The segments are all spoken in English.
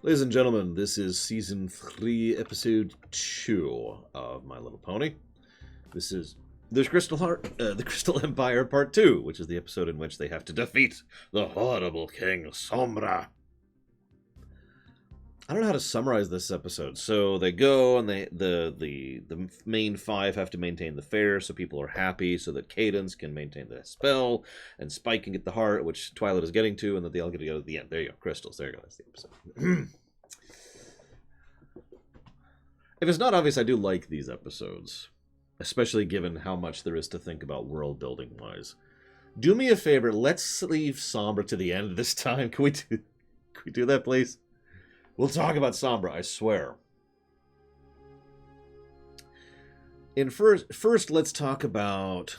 Ladies and gentlemen, this is Season 3, Episode 2 of My Little Pony. This is the Crystal Empire Part 2, which is the episode in which they have to defeat the horrible King Sombra. I don't know how to summarize this episode. So they go, and the main five have to maintain the fair, so people are happy, so that Cadence can maintain the spell, and Spike can get the heart, which Twilight is getting to, and then they all get to go to the end. There you go, crystals. There you go. That's the episode. If it's not obvious, I do like these episodes, especially given how much there is to think about world building wise. Do me a favor. Let's leave Sombra to the end this time. Can we do that, please? We'll talk about Sombra, I swear. First, let's talk about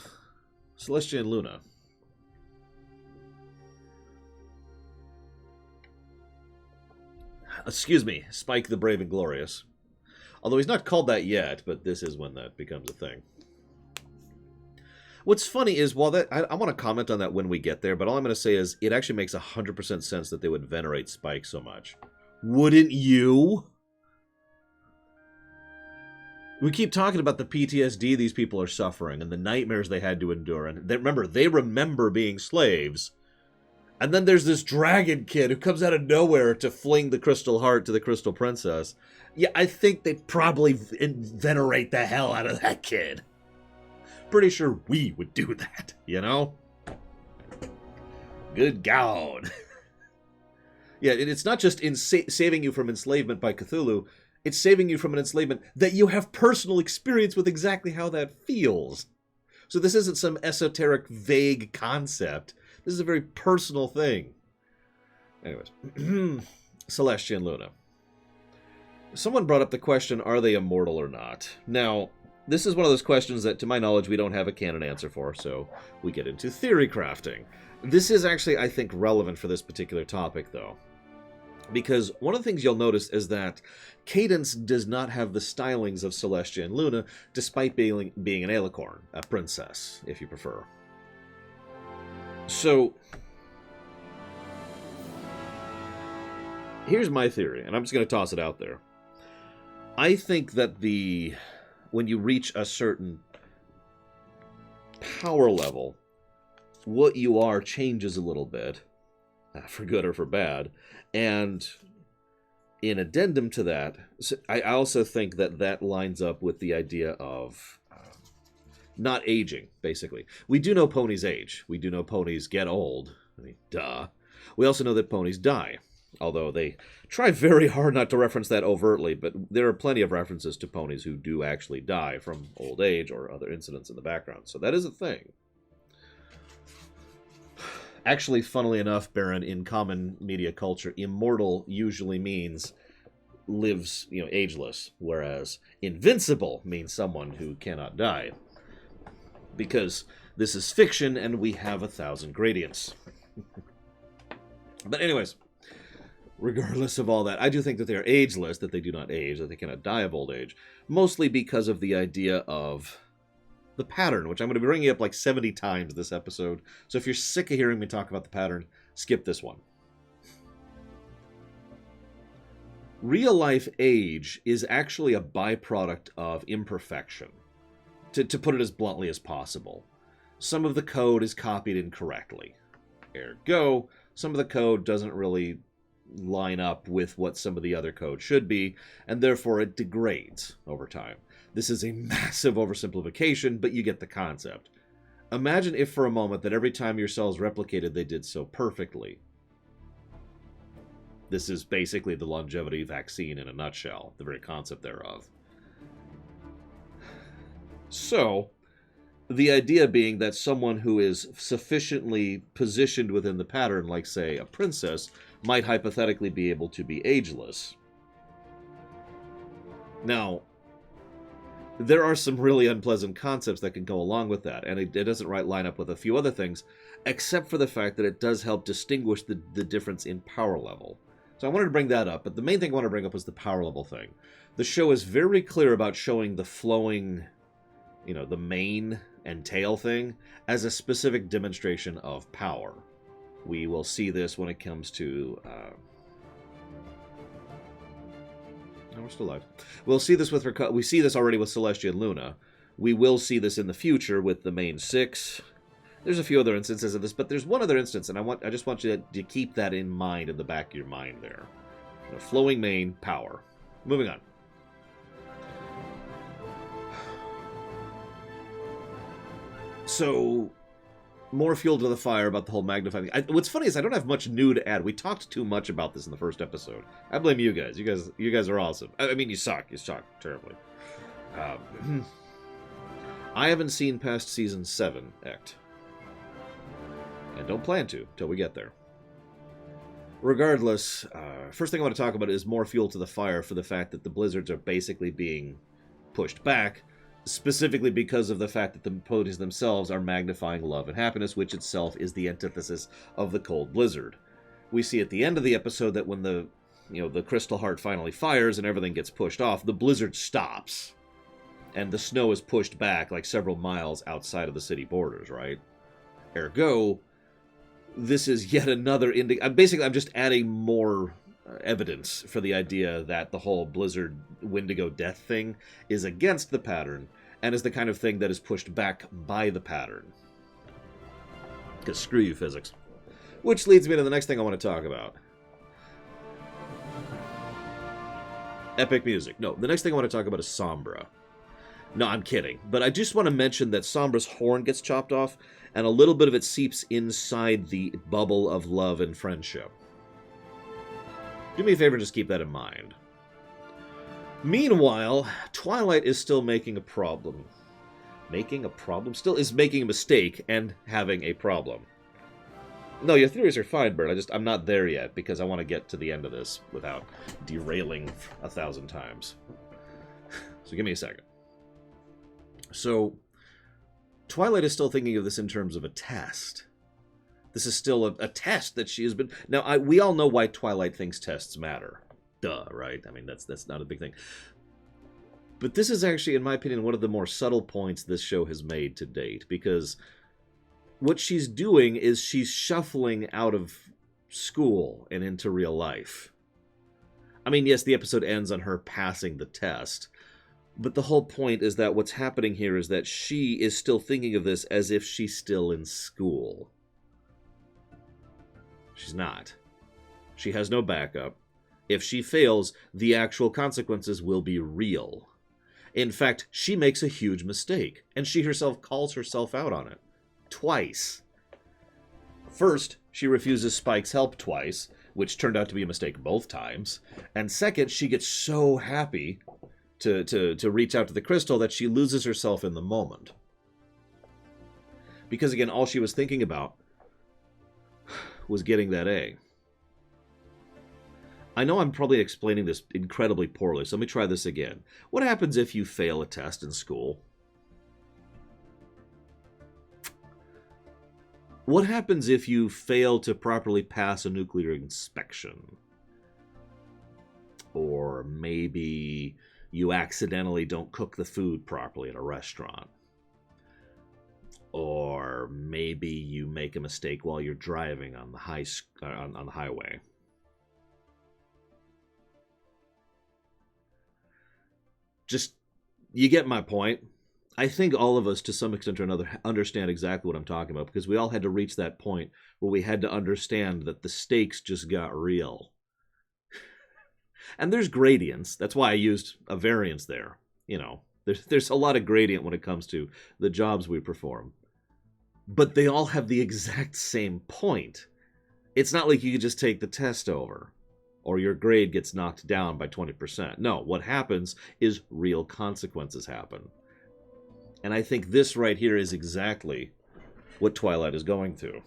Celestia and Luna. Excuse me, Spike the Brave and Glorious. Although he's not called that yet, but this is when that becomes a thing. What's funny is, while that I want to comment on that when we get there, but all I'm going to say is it actually makes 100% sense that they would venerate Spike so much. Wouldn't you? We keep talking about the PTSD these people are suffering and the nightmares they had to endure. And they remember being slaves. And then there's this dragon kid who comes out of nowhere to fling the crystal heart to the crystal princess. Yeah, I think they'd probably venerate the hell out of that kid. Pretty sure we would do that, you know? Good God. Yeah, it's not just in saving you from enslavement by Cthulhu. It's saving you from an enslavement that you have personal experience with exactly how that feels. So this isn't some esoteric, vague concept. This is a very personal thing. Anyways, Celestia and Luna. Someone brought up the question, are they immortal or not? Now, this is one of those questions that, to my knowledge, we don't have a canon answer for, so we get into theory crafting. This is actually, I think, relevant for this particular topic, though. Because one of the things you'll notice is that Cadence does not have the stylings of Celestia and Luna, despite being an alicorn, a princess, if you prefer. So, here's my theory, and I'm just going to toss it out there. I think that when you reach a certain power level, what you are changes a little bit, for good or for bad. And in addendum to that, I also think that lines up with the idea of not aging, basically. We do know ponies age. We do know ponies get old. I mean, duh. We also know that ponies die, although they try very hard not to reference that overtly, but there are plenty of references to ponies who do actually die from old age or other incidents in the background. So that is a thing. Actually, funnily enough, Baron, in common media culture, immortal usually means lives, ageless, whereas invincible means someone who cannot die. Because this is fiction, and we have 1,000 gradients. But anyways, regardless of all that, I do think that they are ageless, that they do not age, that they cannot die of old age, mostly because of the idea of the pattern, which I'm going to be bringing up like 70 times this episode. So if you're sick of hearing me talk about the pattern, skip this one. Real life age is actually a byproduct of imperfection, to put it as bluntly as possible. Some of the code is copied incorrectly. Ergo, some of the code doesn't really line up with what some of the other code should be, and therefore it degrades over time. This is a massive oversimplification, but you get the concept. Imagine if for a moment that every time your cells replicated, they did so perfectly. This is basically the longevity vaccine in a nutshell, the very concept thereof. So, the idea being that someone who is sufficiently positioned within the pattern, like, say, a princess, might hypothetically be able to be ageless. Now, there are some really unpleasant concepts that can go along with that, and it doesn't line up with a few other things, except for the fact that it does help distinguish the difference in power level. So I wanted to bring that up, but the main thing I want to bring up was the power level thing. The show is very clear about showing the flowing, the mane and tail thing as a specific demonstration of power. We will see this when it comes to No, we're still alive. We'll see this with we see this already with Celestia and Luna. We will see this in the future with the main 6. There's a few other instances of this, but there's one other instance, and I just want you to keep that in mind in the back of your mind there. You know, flowing main, power. Moving on. So, more fuel to the fire about the whole magnifying thing. What's funny is I don't have much new to add. We talked too much about this in the first episode. I blame you guys. You guys are awesome. I mean, you suck. You suck terribly. I haven't seen past season 7, Ect. And don't plan to till we get there. Regardless, first thing I want to talk about is more fuel to the fire for the fact that the blizzards are basically being pushed back, specifically because of the fact that the ponies themselves are magnifying love and happiness, which itself is the antithesis of the cold blizzard. We see at the end of the episode that when the crystal heart finally fires and everything gets pushed off, the blizzard stops. And the snow is pushed back like several miles outside of the city borders, right? Ergo, this is yet another basically, I'm just adding more evidence for the idea that the whole Blizzard Wendigo death thing is against the pattern and is the kind of thing that is pushed back by the pattern. Because screw you, physics. Which leads me to the next thing I want to talk about. Epic music. No, the next thing I want to talk about is Sombra. No, I'm kidding. But I just want to mention that Sombra's horn gets chopped off, and a little bit of it seeps inside the bubble of love and friendship. Do me a favor and just keep that in mind. Meanwhile, Twilight is still making a problem. Making a problem? Still is making a mistake and having a problem. No, your theories are fine, Bert. I'm not there yet, because I want to get to the end of this without derailing 1,000 times. So give me a second. So, Twilight is still thinking of this in terms of a test. This is still a test that she has been... Now, we all know why Twilight thinks tests matter. Duh, right? I mean, that's not a big thing. But this is actually, in my opinion, one of the more subtle points this show has made to date, because what she's doing is she's shuffling out of school and into real life. I mean, yes, the episode ends on her passing the test, but the whole point is that what's happening here is that she is still thinking of this as if she's still in school. She's not. She has no backup. If she fails, the actual consequences will be real. In fact, she makes a huge mistake, and she herself calls herself out on it. Twice. First, she refuses Spike's help twice, which turned out to be a mistake both times. And second, she gets so happy to reach out to the crystal that she loses herself in the moment. Because again, all she was thinking about was getting that A. I know I'm probably explaining this incredibly poorly, so let me try this again. What happens if you fail a test in school? What happens if you fail to properly pass a nuclear inspection? Or maybe you accidentally don't cook the food properly at a restaurant. Or maybe you make a mistake while you're driving on the highway. Just, you get my point. I think all of us, to some extent or another, understand exactly what I'm talking about, because we all had to reach that point where we had to understand that the stakes just got real. And there's gradients. That's why I used a variance there. You know, there's a lot of gradient when it comes to the jobs we perform. But they all have the exact same point. It's not like you could just take the test over, or your grade gets knocked down by 20%. No, what happens is real consequences happen. And I think this right here is exactly what Twilight is going through.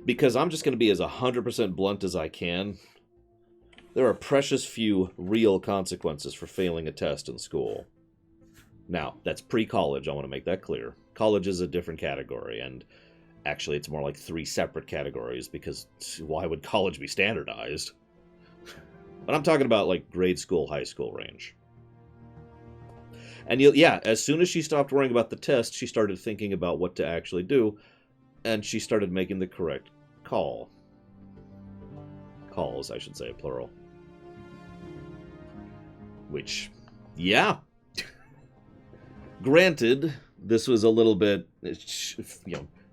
Because I'm just going to be as 100% blunt as I can. There are precious few real consequences for failing a test in school. Now, that's pre-college, I want to make that clear. College is a different category, and actually it's more like 3 separate categories, because why would college be standardized? But I'm talking about like grade school, high school range. And yeah, as soon as she stopped worrying about the test, she started thinking about what to actually do, and she started making the correct call. calls, I should say, plural. Which, yeah. Granted, this was a little bit,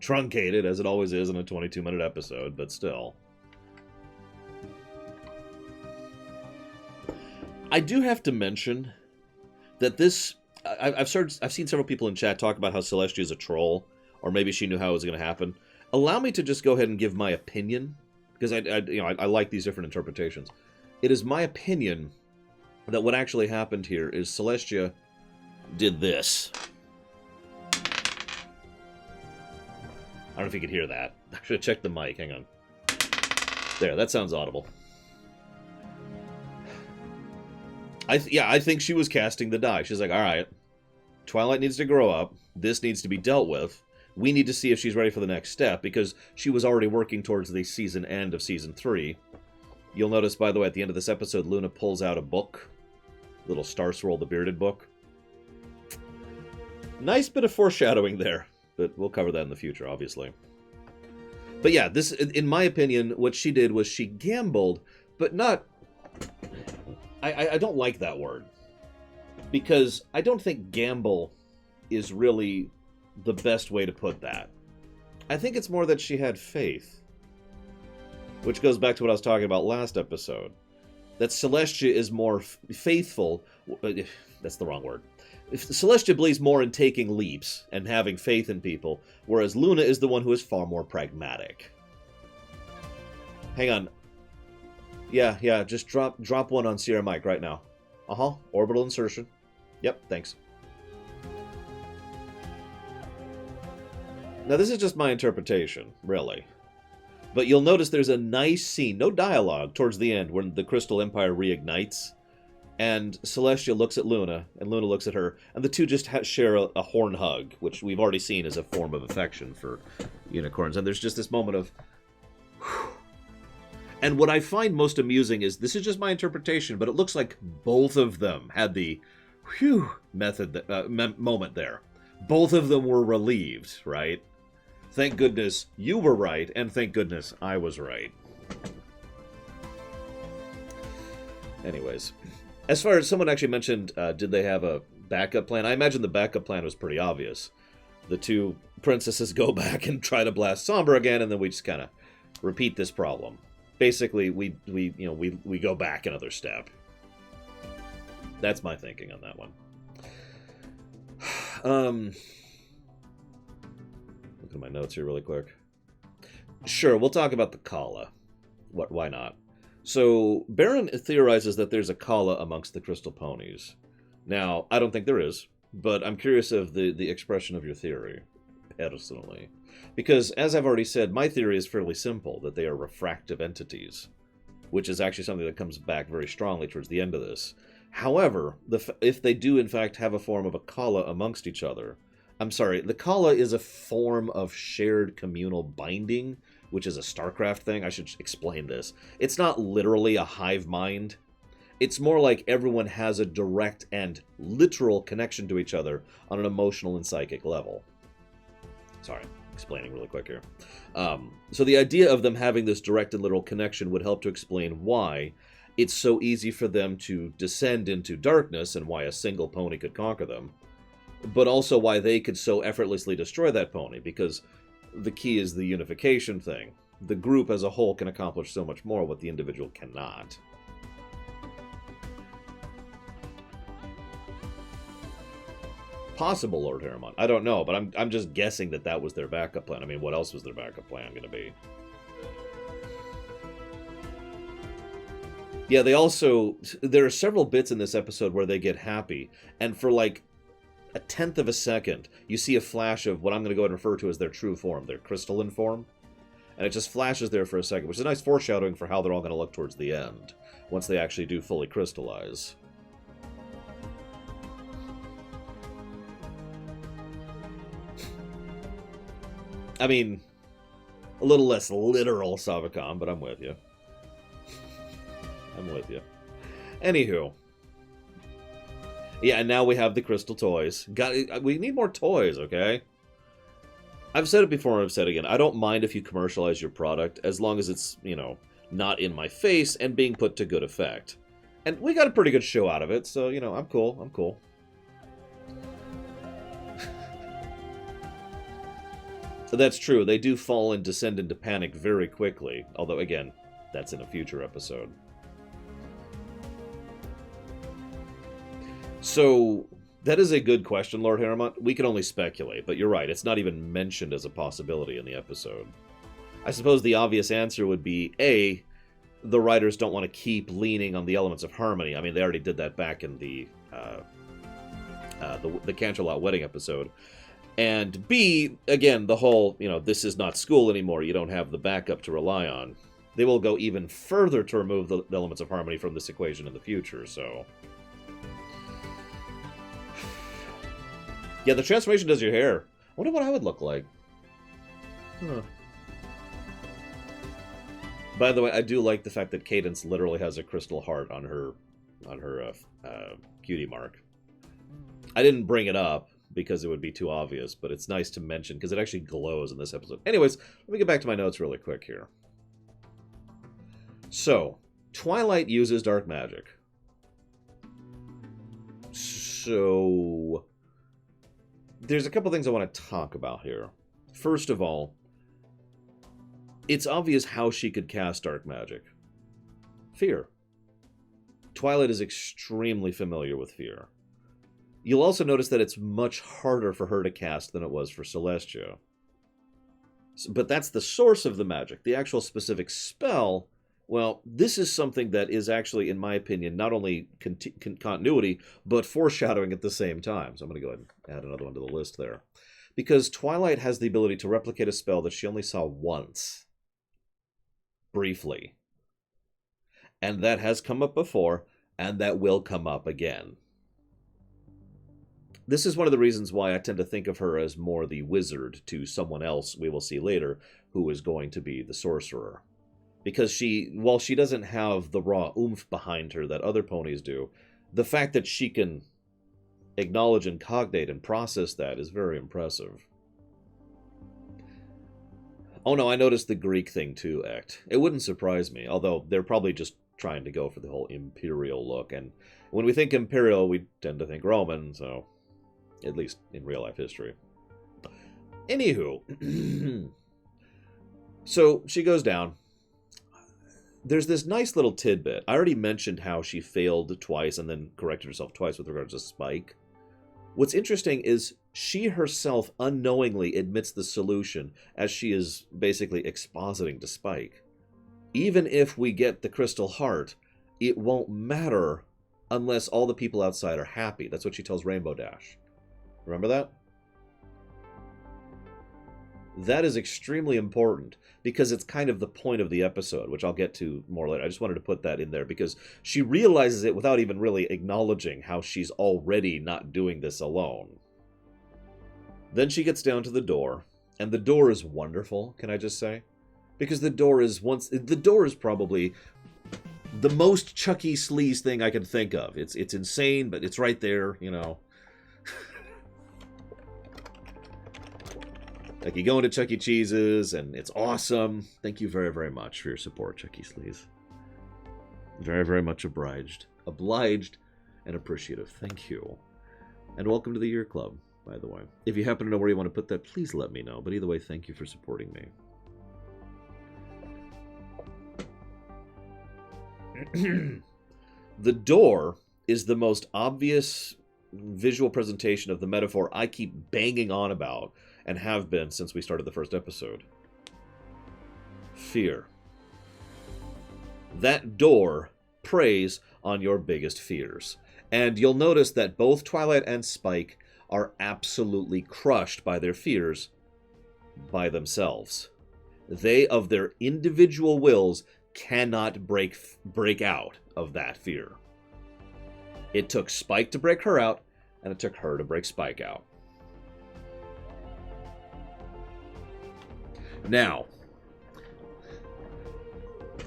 truncated, as it always is in a 22-minute episode, but still. I do have to mention that this... I've seen several people in chat talk about how Celestia is a troll, or maybe she knew how it was going to happen. Allow me to just go ahead and give my opinion, because I like these different interpretations. It is my opinion that what actually happened here is Celestia did this. I don't know if you could hear that. I should have checked the mic. Hang on. There, that sounds audible. I think she was casting the die. She's like, all right, Twilight needs to grow up. This needs to be dealt with. We need to see if she's ready for the next step, because she was already working towards the season end of Season 3. You'll notice, by the way, at the end of this episode, Luna pulls out a book. Little Star Swirl the Bearded book. Nice bit of foreshadowing there, but we'll cover that in the future, obviously. But yeah, this, in my opinion, what she did was she gambled, but not... I don't like that word, because I don't think gamble is really the best way to put that. I think it's more that she had faith, which goes back to what I was talking about last episode, that Celestia is more faithful. That's the wrong word. Celestia believes more in taking leaps and having faith in people, whereas Luna is the one who is far more pragmatic. Hang on. Yeah, just drop one on Sierra Mike right now. Orbital insertion. Yep, thanks. Now, this is just my interpretation, really. But you'll notice there's a nice scene, no dialogue, towards the end, when the Crystal Empire reignites, and Celestia looks at Luna, and Luna looks at her, and the two just share a horn hug, which we've already seen as a form of affection for unicorns. And there's just this moment of... Whew. And what I find most amusing is, this is just my interpretation, but it looks like both of them had the whew moment there. Both of them were relieved, right? Thank goodness you were right, and thank goodness I was right. Anyways, as far as someone actually mentioned, did they have a backup plan? I imagine the backup plan was pretty obvious. The two princesses go back and try to blast Sombra again, and then we just kind of repeat this problem. Basically, we go back another step. That's my thinking on that one. Look at my notes here really quick. Sure, we'll talk about the Kala. Why not? So, Baron theorizes that there's a Kala amongst the Crystal Ponies. Now, I don't think there is, but I'm curious of the expression of your theory, personally. Because, as I've already said, my theory is fairly simple, that they are refractive entities, which is actually something that comes back very strongly towards the end of this. However, if they do in fact have a form of a Kala amongst each other, I'm sorry, the Kala is a form of shared communal binding, which is a StarCraft thing. I should explain this. It's not literally a hive mind. It's more like everyone has a direct and literal connection to each other on an emotional and psychic level. Sorry, explaining really quick here. So the idea of them having this direct and literal connection would help to explain why it's so easy for them to descend into darkness and why a single pony could conquer them, but also why they could so effortlessly destroy that pony, because the key is the unification thing. The group as a whole can accomplish so much more what the individual cannot. Possible, Lord Harriman. I don't know, but I'm just guessing that that was their backup plan. I mean, what else was their backup plan going to be? Yeah, there are several bits in this episode where they get happy, and for like a tenth of a second, you see a flash of what I'm going to go ahead and refer to as their true form, their crystalline form. And it just flashes there for a second, which is a nice foreshadowing for how they're all going to look towards the end, once they actually do fully crystallize. I mean, a little less literal, Savacom, but I'm with you. I'm with you. Anywho. Yeah, and now we have the crystal toys. We need more toys, okay? I've said it before and I've said it again. I don't mind if you commercialize your product, as long as it's, not in my face, and being put to good effect. And we got a pretty good show out of it, so, you know, I'm cool. I'm cool. That's true. They do fall and descend into panic very quickly. Although, again, that's in a future episode. So, that is a good question, Lord Harrimont. We can only speculate, but you're right. It's not even mentioned as a possibility in the episode. I suppose the obvious answer would be, A, the writers don't want to keep leaning on the elements of harmony. I mean, they already did that back in the Canterlot wedding episode. And B, again, the whole, you know, this is not school anymore, you don't have the backup to rely on. They will go even further to remove the elements of harmony from this equation in the future, so... Yeah, the transformation does your hair. I wonder what I would look like. Huh. By the way, I do like the fact that Cadence literally has a crystal heart on her cutie mark. I didn't bring it up because it would be too obvious, but it's nice to mention because it actually glows in this episode. Anyways, let me get back to my notes really quick here. So, Twilight uses dark magic. So, there's a couple things I want to talk about here. First of all, it's obvious how she could cast dark magic. Fear. Twilight is extremely familiar with fear. You'll also notice that it's much harder for her to cast than it was for Celestia. But that's the source of the magic. The actual specific spell, well, this is something that is actually, in my opinion, not only continuity, but foreshadowing at the same time. So I'm going to go ahead and add another one to the list there. Because Twilight has the ability to replicate a spell that she only saw once. Briefly. And that has come up before, and that will come up again. This is one of the reasons why I tend to think of her as more the wizard to someone else we will see later, who is going to be the sorcerer. Because while she doesn't have the raw oomph behind her that other ponies do, the fact that she can acknowledge and cognate and process that is very impressive. Oh no, I noticed the Greek thing too, Ect. It wouldn't surprise me, although they're probably just trying to go for the whole imperial look, and when we think imperial, we tend to think Roman, so... at least in real-life history. Anywho. So, she goes down. There's this nice little tidbit. I already mentioned how she failed twice and then corrected herself twice with regards to Spike. What's interesting is she herself unknowingly admits the solution as she is basically expositing to Spike. Even if we get the Crystal Heart, it won't matter unless all the people outside are happy. That's what she tells Rainbow Dash. Remember that? That is extremely important because it's kind of the point of the episode, which I'll get to more later. I just wanted to put that in there because she realizes it without even really acknowledging how she's already not doing this alone. Then she gets down to the door, and the door is wonderful, can I just say? Because the door is probably the most Chucky sleaze thing I can think of. It's insane, but it's right there, you know. Like, you go into Chuck E. Cheese's, and it's awesome. Thank you very, very much for your support, Chuck E. Sleaze. Very, very much obliged. Obliged and appreciative. Thank you. And welcome to the Year Club, by the way. If you happen to know where you want to put that, please let me know. But either way, thank you for supporting me. The door is the most obvious visual presentation of the metaphor I keep banging on about, and have been since we started the first episode. Fear. That door preys on your biggest fears. And you'll notice that both Twilight and Spike are absolutely crushed by their fears by themselves. They, of their individual wills, cannot break out of that fear. It took Spike to break her out, and it took her to break Spike out. Now,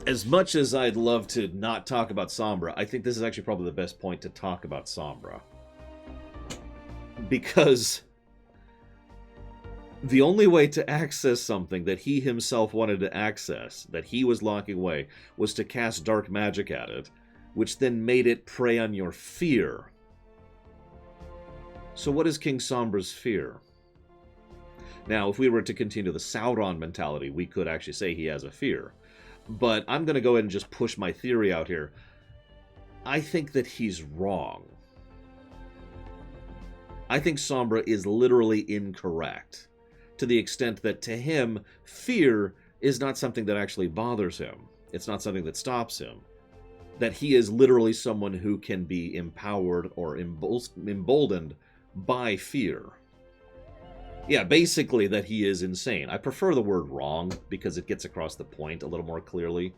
as much as I'd love to not talk about Sombra, I think this is actually probably the best point to talk about Sombra. Because The only way to access something that he himself wanted to access, that he was locking away, was to cast dark magic at it, which then made it prey on your fear. So what is King Sombra's fear? Now, if we were to continue the Sauron mentality, we could actually say he has a fear. But I'm going to go ahead and just push my theory out here. I think that he's wrong. I think Sombra is literally incorrect, to the extent that to him, fear is not something that actually bothers him. It's not something that stops him. That he is literally someone who can be empowered or emboldened by fear. Yeah, basically that he is insane. I prefer the word wrong because it gets across the point a little more clearly.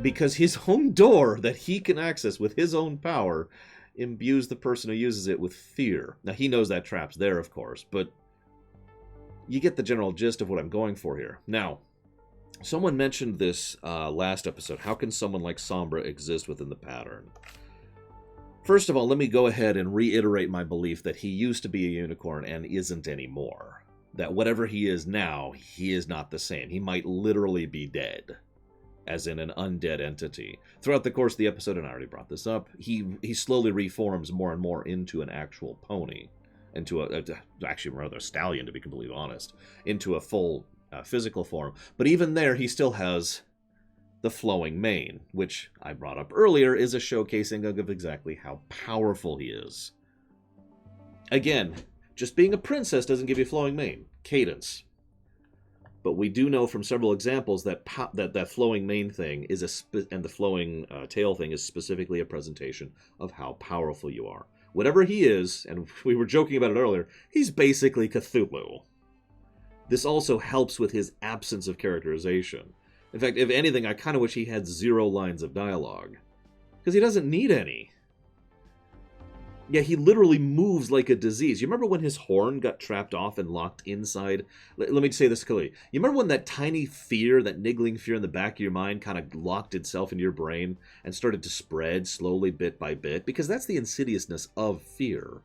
Because his own door that he can access with his own power imbues the person who uses it with fear. Now, he knows that trap's there, of course, but you get the general gist of what I'm going for here. Now, someone mentioned this last episode. How can someone like Sombra exist within the pattern? First of all, let me go ahead and reiterate my belief that he used to be a unicorn and isn't anymore. That whatever he is now, he is not the same. He might literally be dead, as in an undead entity. Throughout the course of the episode, and I already brought this up, he slowly reforms more and more into an actual pony. Into actually rather a stallion, to be completely honest. Into a full physical form. But even there, he still has the flowing mane, which I brought up earlier is a showcasing of exactly how powerful he is. Again, just being a princess doesn't give you flowing mane. Cadence. But we do know from several examples that that flowing mane thing is and the flowing tail thing is specifically a presentation of how powerful you are. Whatever he is, and we were joking about it earlier, he's basically Cthulhu. This also helps with his absence of characterization. In fact, if anything, I kind of wish he had 0 lines of dialogue. Because he doesn't need any. Yeah, he literally moves like a disease. You remember when his horn got trapped off and locked inside? Let me say this clearly. You remember when that tiny fear, that niggling fear in the back of your mind kind of locked itself into your brain and started to spread slowly bit by bit? Because that's the insidiousness of fear.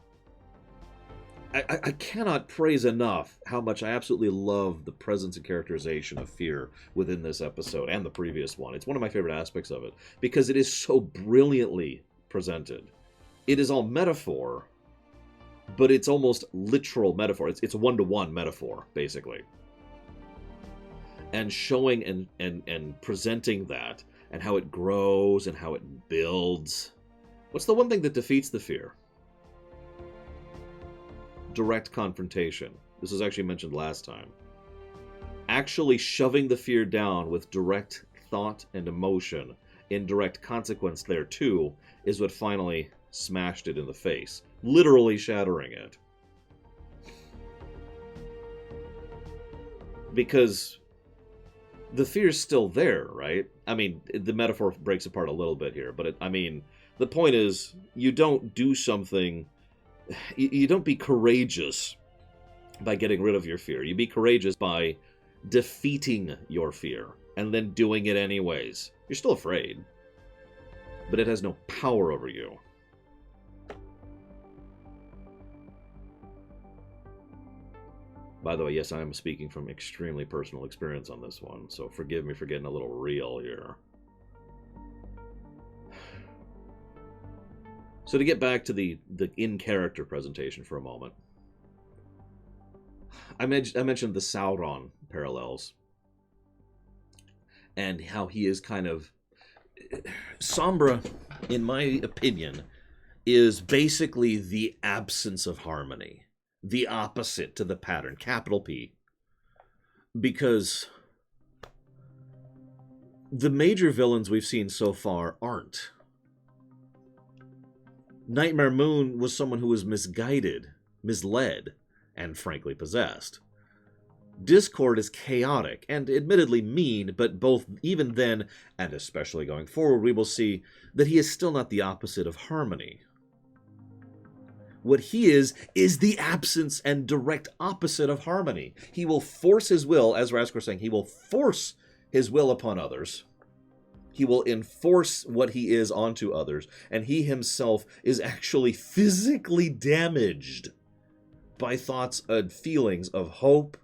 I cannot praise enough how much I absolutely love the presence and characterization of fear within this episode and the previous one. It's one of my favorite aspects of it because it is so brilliantly presented. It is all metaphor, but it's almost literal metaphor. It's a one-to-one metaphor, basically. And showing and presenting that and how it grows and how it builds. What's the one thing that defeats the fear? Direct confrontation. This was actually mentioned last time. Actually shoving the fear down with direct thought and emotion, in direct consequence thereto, is what finally smashed it in the face, literally shattering it. Because the fear's still there, right? I mean, the metaphor breaks apart a little bit here, but the point is, you don't do something. You don't be courageous by getting rid of your fear. You be courageous by defeating your fear and then doing it anyways. You're still afraid, but it has no power over you. By the way, yes, I am speaking from extremely personal experience on this one, so forgive me for getting a little real here. So to get back to the in-character presentation for a moment, I mentioned the Sauron parallels and how he is kind of... Sombra, in my opinion, is basically the absence of harmony, the opposite to the pattern, capital P, because the major villains we've seen so far aren't. Nightmare Moon was someone who was misguided, misled, and frankly possessed. Discord is chaotic and admittedly mean, but both even then, and especially going forward, we will see that he is still not the opposite of harmony. What he is the absence and direct opposite of harmony. He will force his will, as Rask was saying, he will force his will upon others. He will enforce what he is onto others, and he himself is actually physically damaged by thoughts and feelings of hope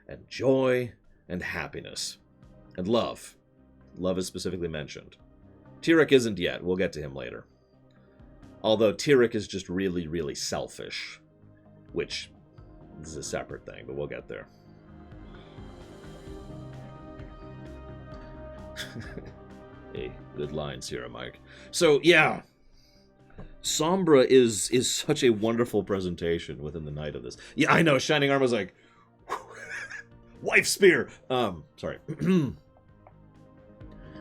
and joy and happiness. And love. Love is specifically mentioned. Tyrek isn't yet. We'll get to him later. Although Tyrek is just really, really selfish. Which is a separate thing, but we'll get there. Hey, good lines here, Mike. So, yeah. Sombra is such a wonderful presentation within the night of this. Yeah, I know, Shining Armor was like... Wife spear! Sorry.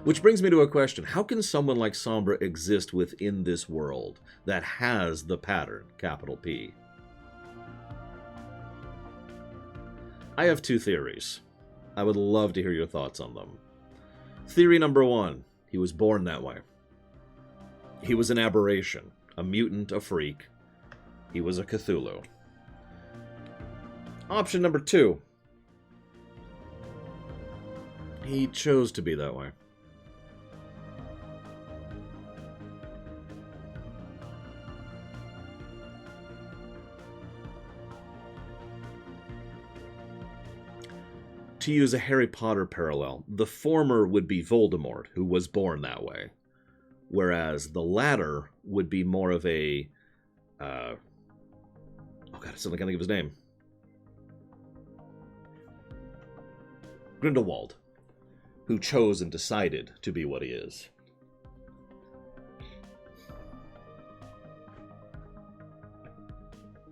Which brings me to a question. How can someone like Sombra exist within this world that has the pattern, capital P? I have two theories. I would love to hear your thoughts on them. Theory number one, he was born that way. He was an aberration, a mutant, a freak. He was a Cthulhu. Option number two, he chose to be that way. To use a Harry Potter parallel, the former would be Voldemort, who was born that way. Whereas the latter would be more of a... oh god, I'm suddenly gonna give his name. Grindelwald, who chose and decided to be what he is.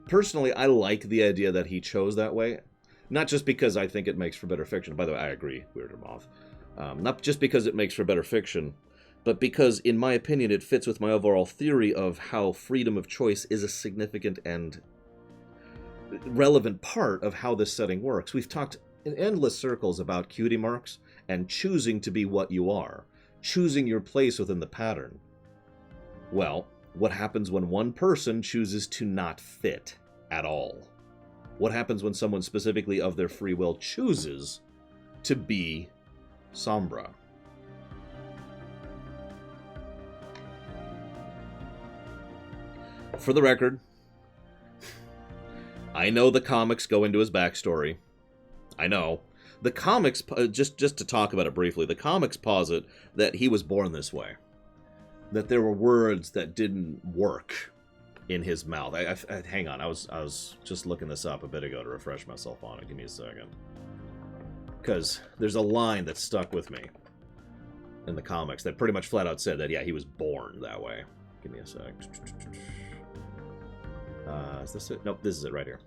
Personally, I like the idea that he chose that way. Not just because I think it makes for better fiction. By the way, I agree, Weirder Moth. Not just because it makes for better fiction, but because, in my opinion, it fits with my overall theory of how freedom of choice is a significant and relevant part of how this setting works. We've talked in endless circles about cutie marks and choosing to be what you are, choosing your place within the pattern. Well, what happens when one person chooses to not fit at all? What happens when someone specifically of their free will chooses to be Sombra? For the record, I know the comics go into his backstory. I know. The comics, just to talk about it briefly, the comics posit that he was born this way. That there were words that didn't work in his mouth. Hang on, I was just looking this up a bit ago to refresh myself on it. Give me a second. Because there's a line that stuck with me in the comics that pretty much flat out said that, yeah, he was born that way. Give me a sec. Is this it? Nope, this is it right here.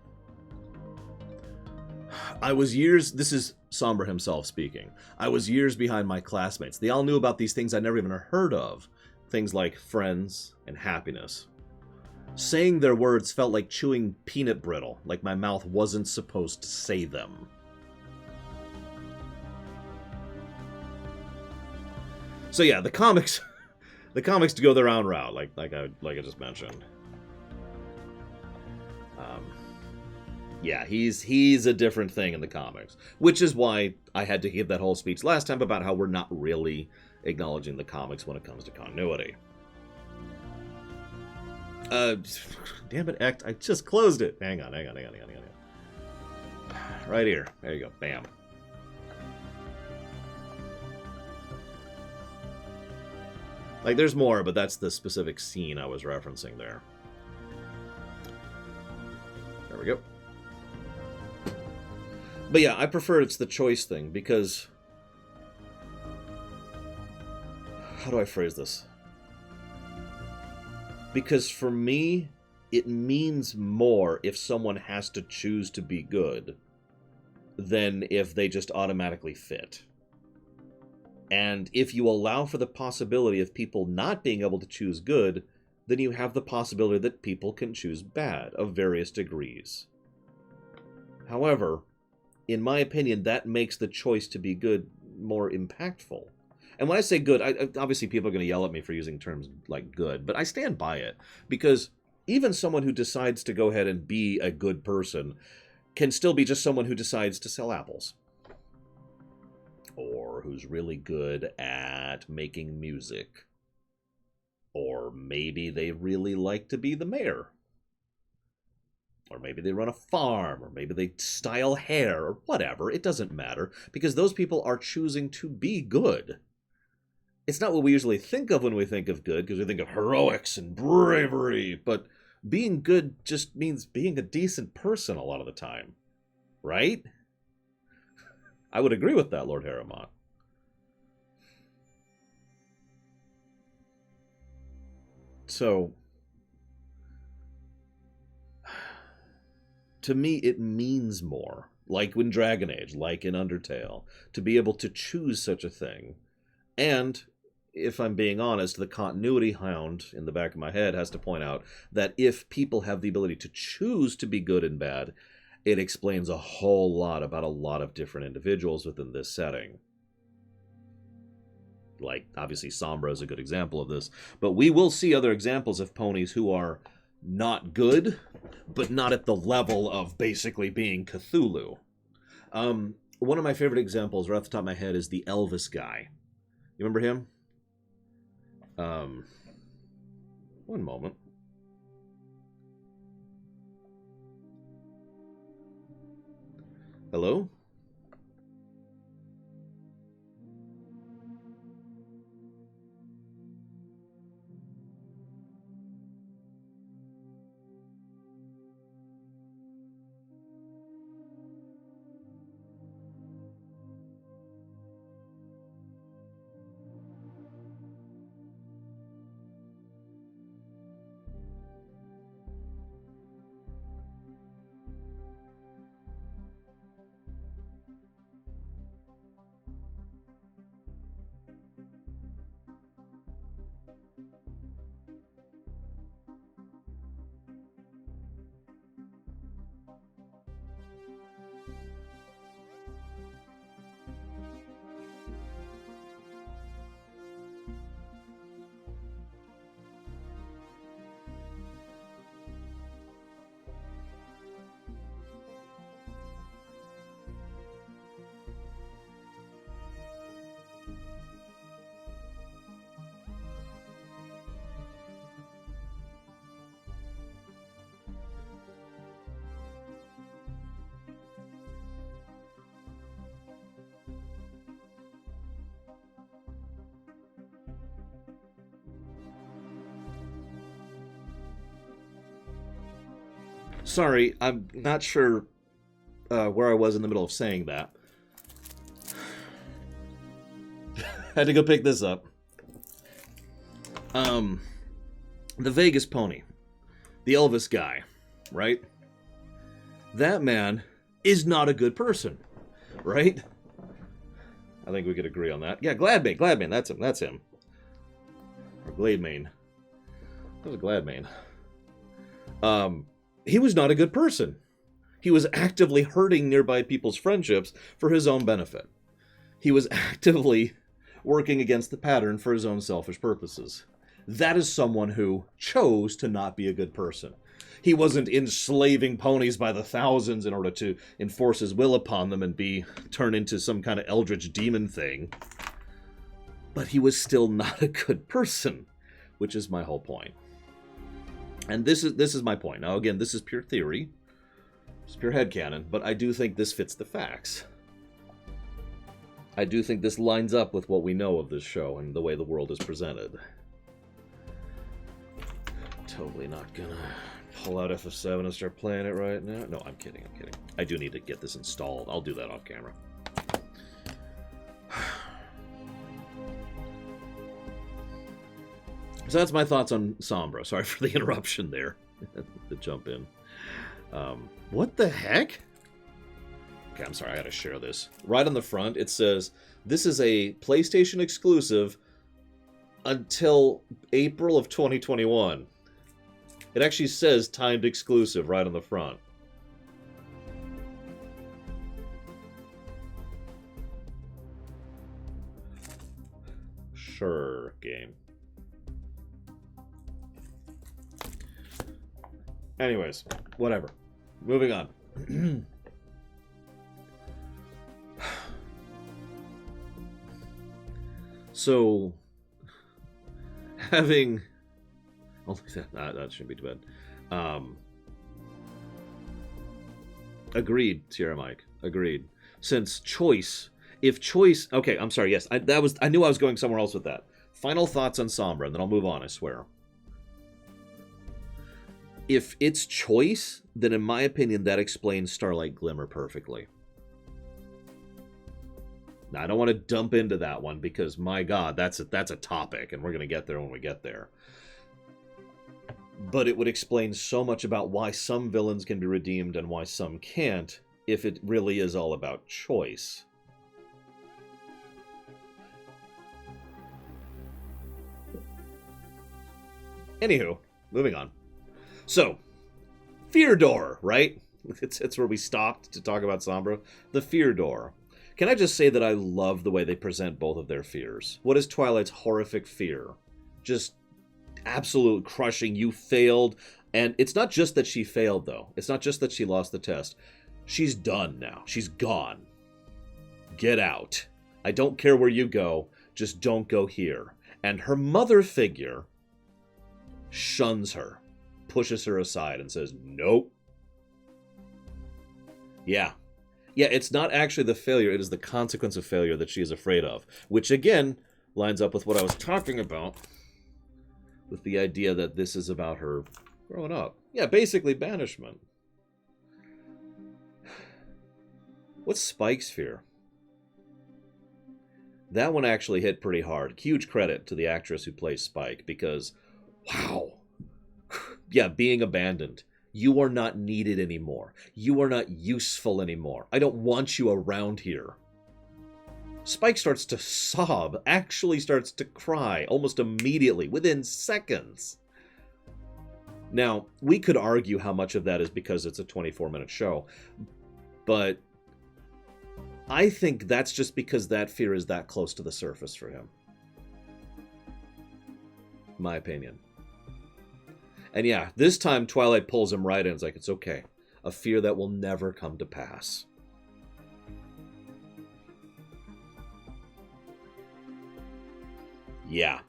This is Sombra himself speaking. I was years behind my classmates. They all knew about these things I never even heard of. Things like friends and happiness. Saying their words felt like chewing peanut brittle, like my mouth wasn't supposed to say them. So yeah, the comics to go their own route, like I just mentioned. Yeah, he's a different thing in the comics, which is why I had to give that whole speech last time about how we're not really acknowledging the comics when it comes to continuity. Damn it, Act, I just closed it. Hang on. Right here. There you go. Bam. Like, there's more, but that's the specific scene I was referencing there. There we go. But yeah, I prefer it's the choice thing, because... How do I phrase this? Because for me, it means more if someone has to choose to be good than if they just automatically fit. And if you allow for the possibility of people not being able to choose good, then you have the possibility that people can choose bad of various degrees. However, in my opinion, that makes the choice to be good more impactful. And when I say good, obviously people are going to yell at me for using terms like good, but I stand by it. Because even someone who decides to go ahead and be a good person can still be just someone who decides to sell apples. Or who's really good at making music. Or maybe they really like to be the mayor. Or maybe they run a farm, or maybe they style hair, or whatever. It doesn't matter, because those people are choosing to be good. It's not what we usually think of when we think of good, because we think of heroics and bravery, but being good just means being a decent person a lot of the time. Right? I would agree with that, Lord Harriman. So, to me, it means more. Like in Dragon Age, like in Undertale, to be able to choose such a thing. And, if I'm being honest, the continuity hound in the back of my head has to point out that if people have the ability to choose to be good and bad, it explains a whole lot about a lot of different individuals within this setting. Like, obviously, Sombra is a good example of this, but we will see other examples of ponies who are not good, but not at the level of basically being Cthulhu. One of my favorite examples right off the top of my head is the Elvis guy. You remember him? One moment. Hello? Sorry, I'm not sure where I was in the middle of saying that. Had to go pick this up. The Vegas pony. The Elvis guy, right? That man is not a good person, right? I think we could agree on that. Yeah, Gladmane, that's him. Or Glademane. That was a Gladmane. He was not a good person. He was actively hurting nearby people's friendships for his own benefit. He was actively working against the pattern for his own selfish purposes. That is someone who chose to not be a good person. He wasn't enslaving ponies by the thousands in order to enforce his will upon them and be turned into some kind of eldritch demon thing. But he was still not a good person, which is my whole point. And this is my point. Now, again, this is pure theory. It's pure headcanon, but I do think this fits the facts. I do think this lines up with what we know of this show and the way the world is presented. Totally not gonna pull out FF7 and start playing it right now. No, I'm kidding. I do need to get this installed. I'll do that off camera. So that's my thoughts on Sombra. Sorry for the interruption there. To jump in. What the heck? Okay, I'm sorry, I gotta share this. Right on the front, it says, this is a PlayStation exclusive until April of 2021. It actually says timed exclusive right on the front. Sure, game. Anyways, whatever. Moving on. So, having... Oh, that shouldn't be too bad. Agreed, Sierra Mike. Agreed. Since choice, if choice, okay, I'm sorry. Yes, I knew I was going somewhere else with that. Final thoughts on Sombra, and then I'll move on. I swear. If it's choice, then in my opinion, that explains Starlight Glimmer perfectly. Now, I don't want to dump into that one because, my God, that's a topic, and we're going to get there when we get there. But it would explain so much about why some villains can be redeemed and why some can't, if it really is all about choice. Anywho, moving on. So, Fear Door, right? It's where we stopped to talk about Sombra. The Fear Door. Can I just say that I love the way they present both of their fears? What is Twilight's horrific fear? Just absolute crushing, you failed. And it's not just that she failed, though. It's not just that she lost the test. She's done now. She's gone. Get out. I don't care where you go. Just don't go here. And her mother figure shuns her, pushes her aside, and says, nope. Yeah, it's not actually the failure, it is the consequence of failure that she is afraid of. Which, again, lines up with what I was talking about, with the idea that this is about her growing up. Yeah, basically banishment. What's Spike's fear? That one actually hit pretty hard. Huge credit to the actress who plays Spike, because, wow. Yeah, being abandoned. You are not needed anymore. You are not useful anymore. I don't want you around here. Spike starts to sob, actually starts to cry, almost immediately, within seconds. Now, we could argue how much of that is because it's a 24-minute show, but I think that's just because that fear is that close to the surface for him. My opinion. And yeah, this time Twilight pulls him right in. It's like, it's okay. A fear that will never come to pass. Yeah.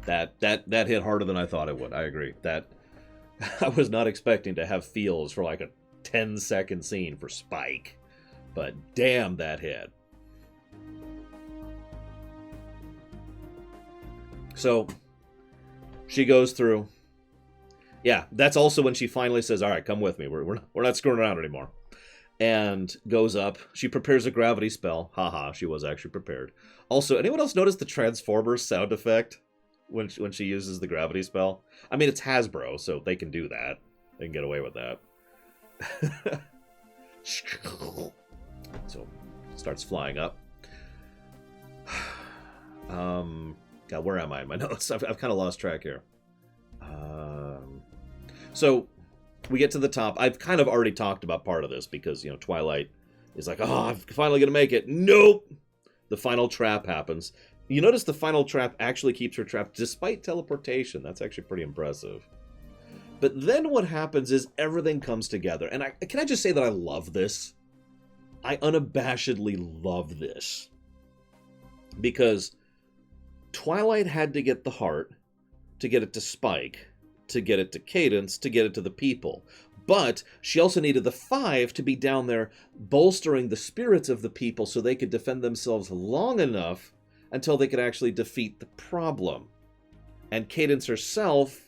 That hit harder than I thought it would. I agree. That I was not expecting to have feels for like a 10-second scene for Spike. But damn, that hit. So she goes through. Yeah, that's also when she finally says, all right, come with me. We're not screwing around anymore. And goes up. She prepares a gravity spell. Haha, she was actually prepared. Also, anyone else notice the Transformers sound effect when she uses the gravity spell? I mean, it's Hasbro, so they can do that. They can get away with that. So, starts flying up. God, where am I in my notes? I've kind of lost track here. So, we get to the top. I've kind of already talked about part of this because, you know, Twilight is like, oh, I'm finally going to make it. Nope! The final trap happens. You notice the final trap actually keeps her trapped despite teleportation. That's actually pretty impressive. But then what happens is everything comes together. And can I just say that I love this? I unabashedly love this. Because Twilight had to get the heart to get it to Spike, to get it to Cadence, to get it to the people. But she also needed the 5 to be down there bolstering the spirits of the people so they could defend themselves long enough until they could actually defeat the problem. And Cadence herself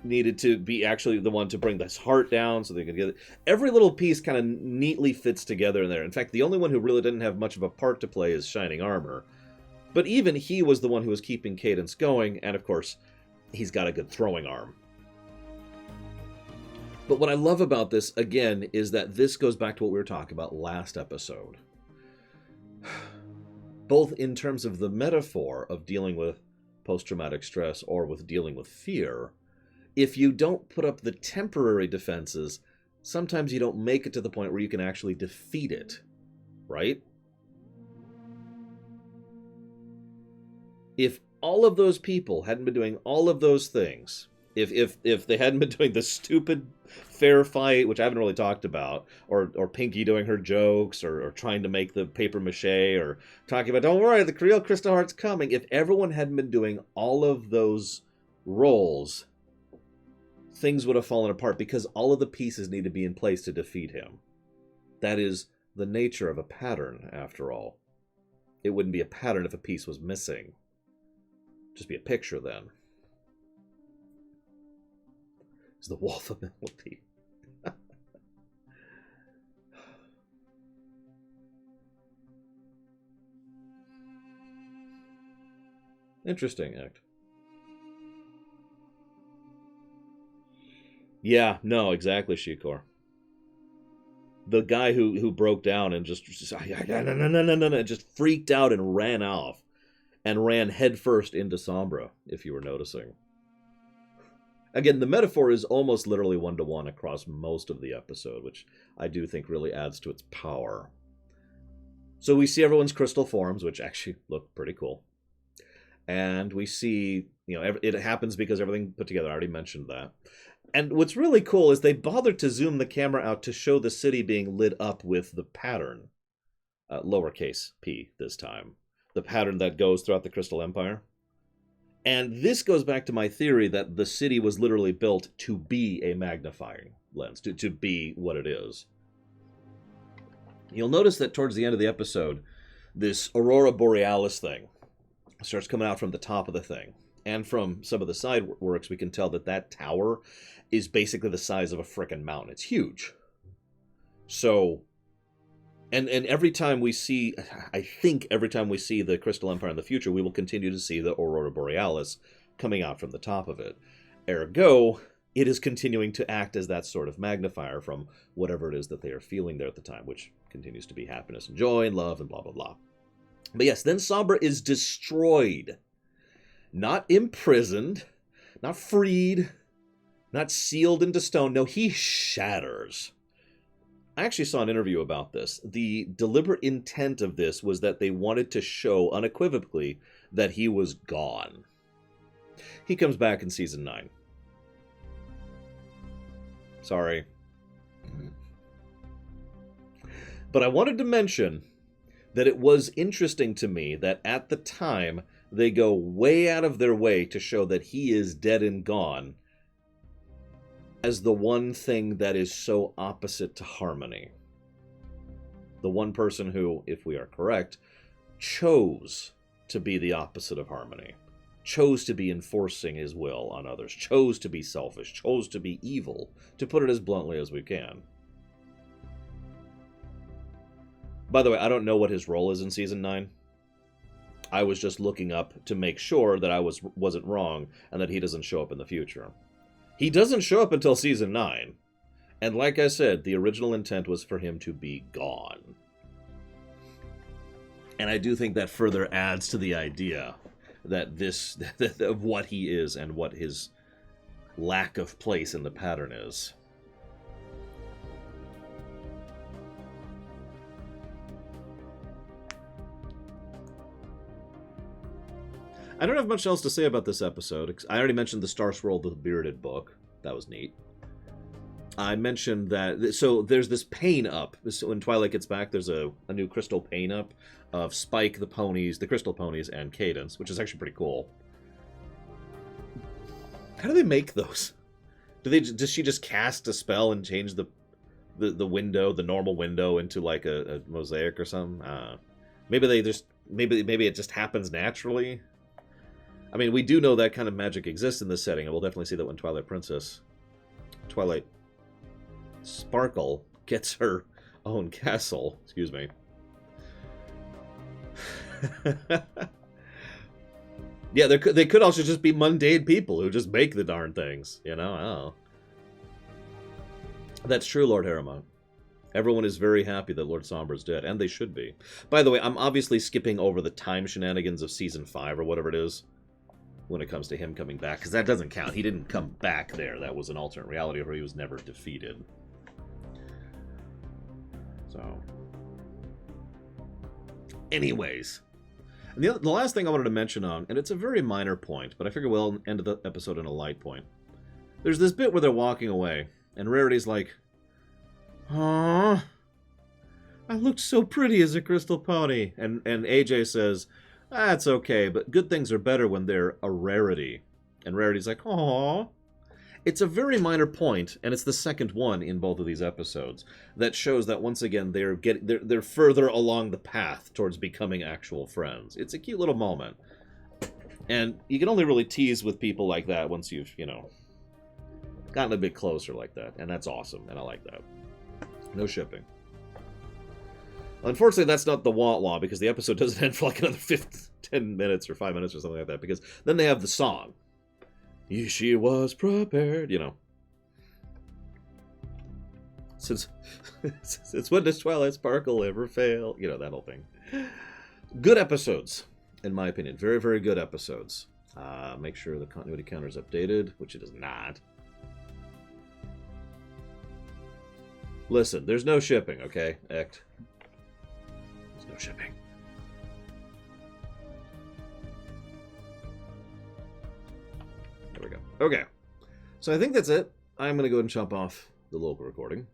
needed to be actually the one to bring this heart down so they could get it. Every little piece kind of neatly fits together in there. In fact, the only one who really didn't have much of a part to play is Shining Armor. But even he was the one who was keeping Cadence going, and of course, he's got a good throwing arm. But what I love about this, again, is that this goes back to what we were talking about last episode. Both in terms of the metaphor of dealing with post-traumatic stress or with dealing with fear, if you don't put up the temporary defenses, sometimes you don't make it to the point where you can actually defeat it, right? If all of those people hadn't been doing all of those things, if they hadn't been doing the stupid fair fight, which I haven't really talked about, or Pinky doing her jokes, or trying to make the paper mache, or talking about, don't worry, the real Crystal Heart's coming, if everyone hadn't been doing all of those roles, things would have fallen apart because all of the pieces need to be in place to defeat him. That is the nature of a pattern, after all. It wouldn't be a pattern if a piece was missing. Just be a picture then. It's the wall of melody. Interesting act. Yeah, no, exactly, Shikor. The guy who broke down and just freaked out and ran off. And ran headfirst into Sombra, if you were noticing. Again, the metaphor is almost literally one-to-one across most of the episode, which I do think really adds to its power. So we see everyone's crystal forms, which actually look pretty cool. And we see, it happens because everything put together. I already mentioned that. And what's really cool is they bothered to zoom the camera out to show the city being lit up with the pattern. Lowercase p this time. The pattern that goes throughout the Crystal Empire. And this goes back to my theory that the city was literally built to be a magnifying lens, to be what it is. You'll notice that towards the end of the episode, this Aurora Borealis thing starts coming out from the top of the thing. And from some of the side works, we can tell that that tower is basically the size of a frickin' mountain. It's huge. So, and every time we see, I think every time we see the Crystal Empire in the future, we will continue to see the Aurora Borealis coming out from the top of it. Ergo, it is continuing to act as that sort of magnifier from whatever it is that they are feeling there at the time, which continues to be happiness and joy and love and blah, blah, blah. But yes, then Sombra is destroyed. Not imprisoned, not freed, not sealed into stone. No, he shatters. I actually saw an interview about this. The deliberate intent of this was that they wanted to show unequivocally that he was gone. He comes back in season 9. Sorry. But I wanted to mention that it was interesting to me that at the time they go way out of their way to show that he is dead and gone as the one thing that is so opposite to harmony. The one person who, if we are correct, chose to be the opposite of harmony, chose to be enforcing his will on others, chose to be selfish, chose to be evil, to put it as bluntly as we can. By the way, I don't know what his role is in season 9. I was just looking up to make sure that I wasn't wrong and that he doesn't show up in the future. He doesn't show up until season 9. And like I said, the original intent was for him to be gone. And I do think that further adds to the idea that this, of what he is and what his lack of place in the pattern is. I don't have much else to say about this episode. I already mentioned the Star Swirl the Bearded book. That was neat. I mentioned that... So there's this pain up. So when Twilight gets back, there's a new crystal pain up of Spike, the ponies, the crystal ponies, and Cadence, which is actually pretty cool. How do they make those? Does she just cast a spell and change the window, the normal window, into like a mosaic or something? Maybe they just... Maybe it just happens naturally. I mean, we do know that kind of magic exists in this setting, and we'll definitely see that when Twilight Sparkle gets her own castle. Excuse me. Yeah, they could also just be mundane people who just make the darn things, you know? Oh. That's true, Lord Harriman. Everyone is very happy that Lord Sombra's dead, and they should be. By the way, I'm obviously skipping over the time shenanigans of Season 5 or whatever it is when it comes to him coming back, because that doesn't count. He didn't come back there. That was an alternate reality where he was never defeated. So... Anyways. And the last thing I wanted to mention on, and it's a very minor point, but I figure we'll end the episode on a light point. There's this bit where they're walking away, and Rarity's like, "Aww, I looked so pretty as a crystal pony." And AJ says, "That's okay, but good things are better when they're a rarity." And Rarity's like, "Aww." It's a very minor point, and it's the second one in both of these episodes that shows that once again they're further along the path towards becoming actual friends. It's a cute little moment, and you can only really tease with people like that once you've gotten a bit closer like that, and that's awesome, and I like that. No shipping. Unfortunately, that's not the wah-wah, because the episode doesn't end for like another 10 minutes or 5 minutes or something like that, because then they have the song. She was prepared, Since when does Twilight Sparkle ever fail? That whole thing. Good episodes, in my opinion. Very, very good episodes. Make sure the continuity counter is updated, which it is not. Listen, there's no shipping, okay? There's no shipping. There we go. Okay. So I think that's it. I'm going to go ahead and chop off the local recording.